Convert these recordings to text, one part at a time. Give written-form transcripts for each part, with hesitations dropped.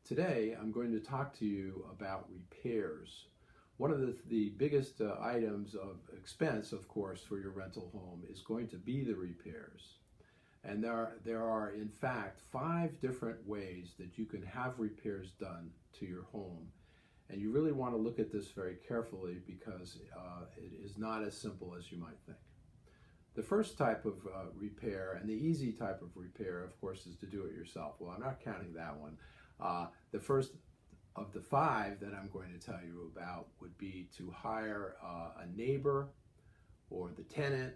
Today, I'm going to talk to you about repairs. One of the biggest items of expense, of course, for your rental home is going to be the repairs. And there are, in fact, 5 different ways that you can have repairs done to your home. And you really want to look at this very carefully because it is not as simple as you might think. The first type of repair, and the easy type of repair, of course, is to do it yourself. Well, I'm not counting that one. The first of the 5 that I'm going to tell you about would be to hire a neighbor or the tenant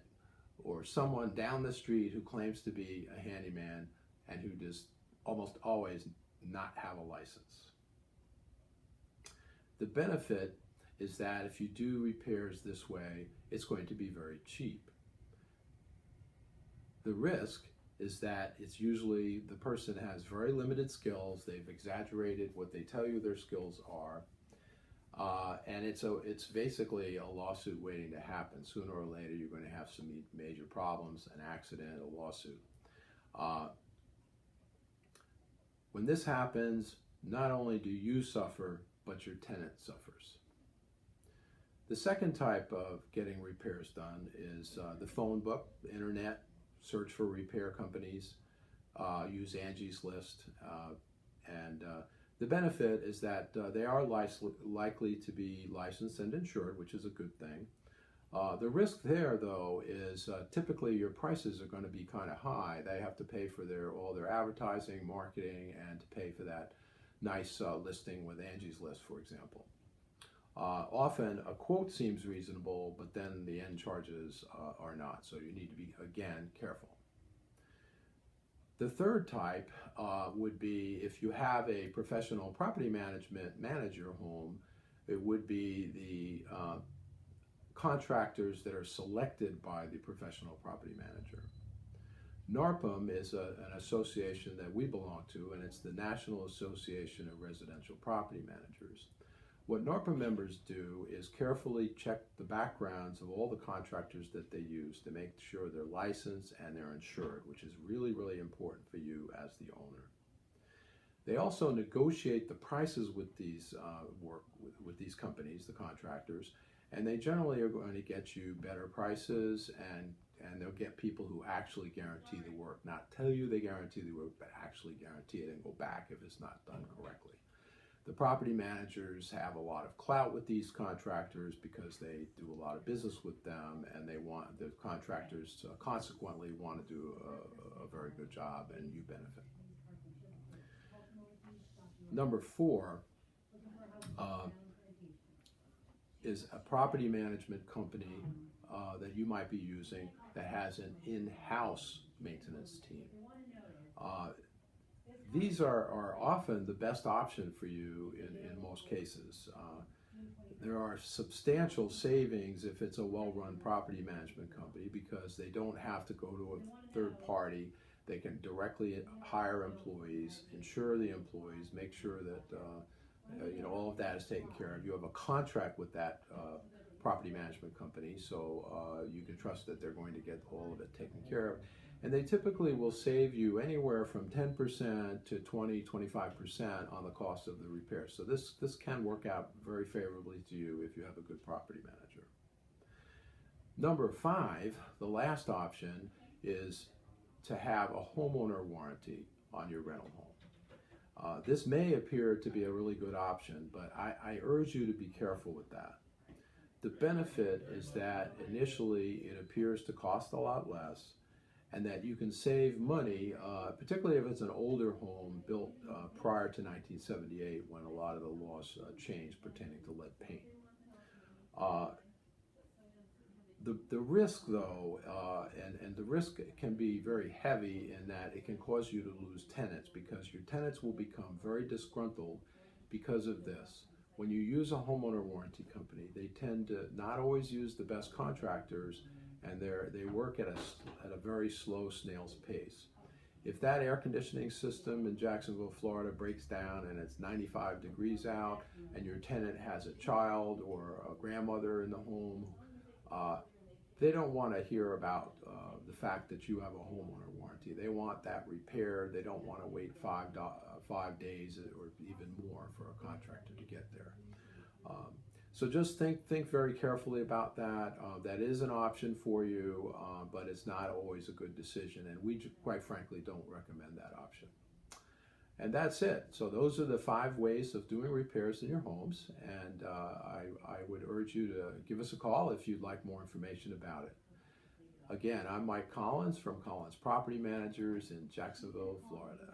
or someone down the street who claims to be a handyman and who just almost always not have a license. The benefit is that if you do repairs this way, it's going to be very cheap. The risk is that it's usually the person has very limited skills. They've exaggerated what they tell you their skills are, and it's basically a lawsuit waiting to happen. Sooner or later, you're going to have some major problems, an accident, a lawsuit. When this happens, not only do you suffer, but your tenant suffers. The second type of getting repairs done is the phone book, the internet. Search for repair companies, use Angies List, and the benefit is that they are likely to be licensed and insured, which is a good thing. The risk there, though, is typically your prices are going to be kind of high. They have to pay for all their advertising, marketing, and to pay for that nice listing with Angies List, for example. Often a quote seems reasonable, but then the end charges are not, so you need to be, again, careful. The third type would be if you have a professional property management manage your home, it would be the contractors that are selected by the professional property manager. NARPM is an association that we belong to, and it's the National Association of Residential Property Managers. What NARPM members do is carefully check the backgrounds of all the contractors that they use to make sure they're licensed and they're insured, which is really, really important for you as the owner. They also negotiate the prices with these with these companies, the contractors, and they generally are going to get you better prices, and they'll get people who actually guarantee the work, not tell you they guarantee the work, but actually guarantee it and go back if it's not done correctly. The property managers have a lot of clout with these contractors because they do a lot of business with them, and the contractors consequently want to do a very good job, and you benefit. Number 4 is a property management company that you might be using that has an in-house maintenance team. These are often the best option for you in most cases. There are substantial savings if it's a well-run property management company because they don't have to go to a third party. They can directly hire employees, insure the employees, make sure that all of that is taken care of. You have a contract with that property management company, so you can trust that they're going to get all of it taken care of. And they typically will save you anywhere from 10% to 20–25% on the cost of the repair. So this can work out very favorably to you if you have a good property manager. Number 5, the last option, is to have a homeowner warranty on your rental home. This may appear to be a really good option, but I urge you to be careful with that. The benefit is that initially it appears to cost a lot less, and that you can save money, particularly if it's an older home built prior to 1978 when a lot of the laws changed pertaining to lead paint. The risk, though, and the risk can be very heavy in that it can cause you to lose tenants because your tenants will become very disgruntled because of this. When you use a homeowner warranty company, they tend to not always use the best contractors, and they work at a very slow snail's pace. If that air conditioning system in Jacksonville, Florida breaks down and it's 95 degrees out and your tenant has a child or a grandmother in the home, they don't want to hear about the fact that you have a homeowner warranty. They want that repaired. They don't want to wait 5 days or even more for a contractor to get there. So just think very carefully about that. That is an option for you, but it's not always a good decision, and we quite frankly don't recommend that option. And that's it. So those are the 5 ways of doing repairs in your homes, and I would urge you to give us a call if you'd like more information about it. Again, I'm Mike Collins from Collins Property Managers in Jacksonville, Florida.